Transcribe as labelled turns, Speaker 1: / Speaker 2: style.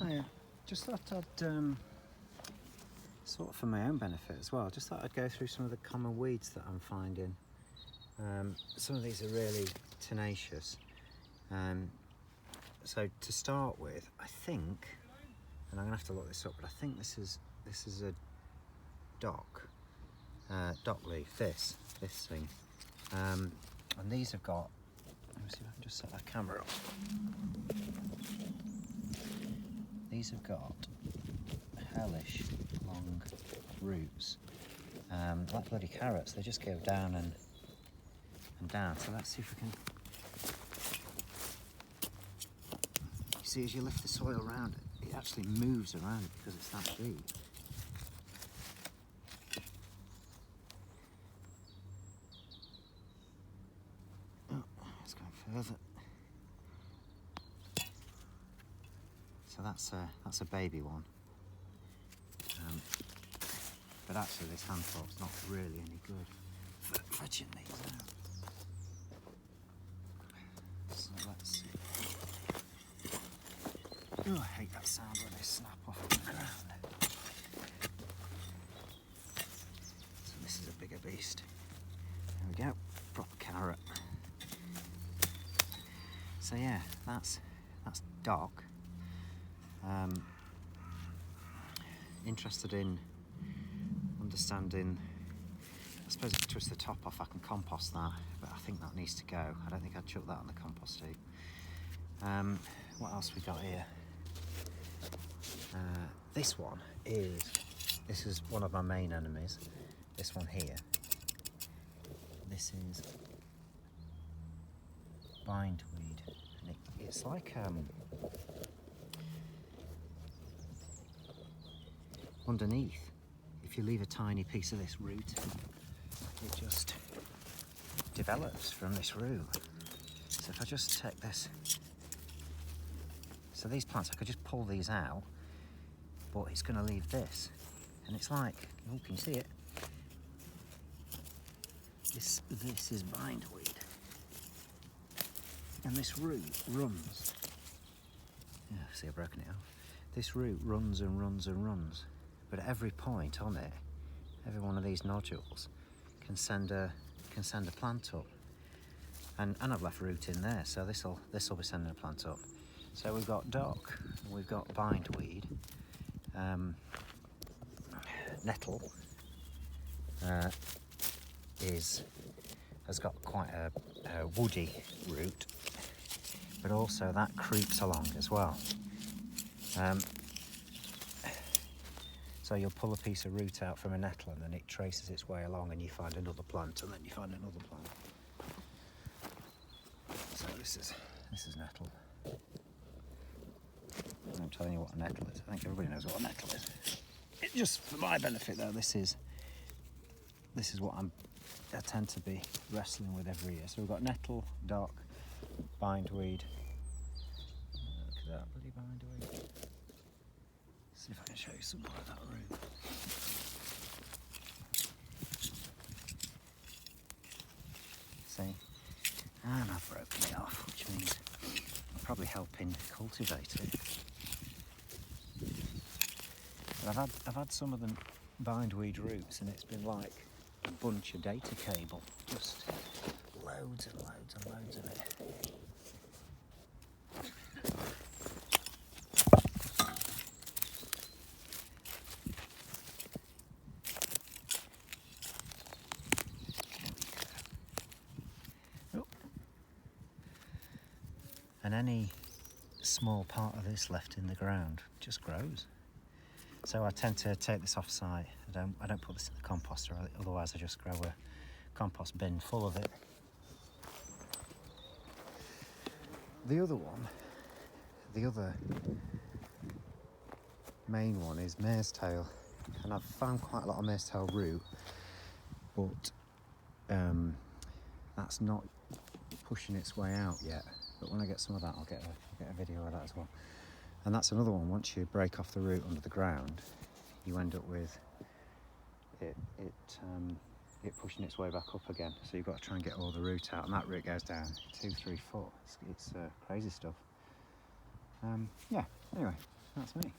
Speaker 1: Hiya. Just thought I'd, sort of for my own benefit as well, just thought I'd go through some of the common weeds that I'm finding. Some of these are really tenacious. So to start with, I think, and I'm gonna have to look this up, but I think this is a dock leaf. This thing, and these have got. Let me see if I can just set that camera up. These have got hellish long roots, like bloody carrots. They just go down and down. So let's see if we can. You see, as you lift the soil around it, it actually moves around it because it's that deep. Oh, it's going further. So that's a baby one. But actually this hand fork's not really any good for fetching these out. So let's see. Oh, I hate that sound when they snap off the ground. So this is a bigger beast. There we go, proper carrot. So yeah, that's dock. Interested in understanding. I suppose if I twist the top off I can compost that, but I think that needs to go. I don't think I'd chuck that on the compost heap. What else we got here? This is one of my main enemies. This one here. This is bindweed, and it's like underneath, if you leave a tiny piece of this root, it just develops from this root. So if I just take this, so these plants, I could just pull these out, but it's going to leave this, and it's like, oh, can you see it? This is bindweed, and this root runs. Yeah, see, I've broken it off. This root runs and runs and runs. But at every point on it, every one of these nodules can send a plant up, and I've left root in there, so this will be sending a plant up. So we've got dock, we've got bindweed, nettle has got quite a woody root, but also that creeps along as well. So you'll pull a piece of root out from a nettle and then it traces its way along and you find another plant and then you find another plant. So this is nettle. I'm telling you what a nettle is. I think everybody knows what a nettle is. It just for my benefit though, this is what I tend to be wrestling with every year. So we've got nettle, dock, bindweed. Look at that bloody bindweed. See if I can show you some more of that root. See? And I've broken it off, which means I'm probably helping cultivate it. But I've had some of the bindweed roots and it's been like a bunch of data cable. Just loads and loads and loads of it. And any small part of this left in the ground just grows. So I tend to take this off site. I don't put this in the composter, otherwise I just grow a compost bin full of it. The other main one is mare's tail, and I've found quite a lot of mare's tail root, but that's not pushing its way out yet. But when I get some of that, I'll get a video of that as well. And that's another one. Once you break off the root under the ground, you end up with it pushing its way back up again. So you've got to try and get all the root out, and that root goes down 2-3 foot. It's crazy stuff. Yeah. Anyway, That's me.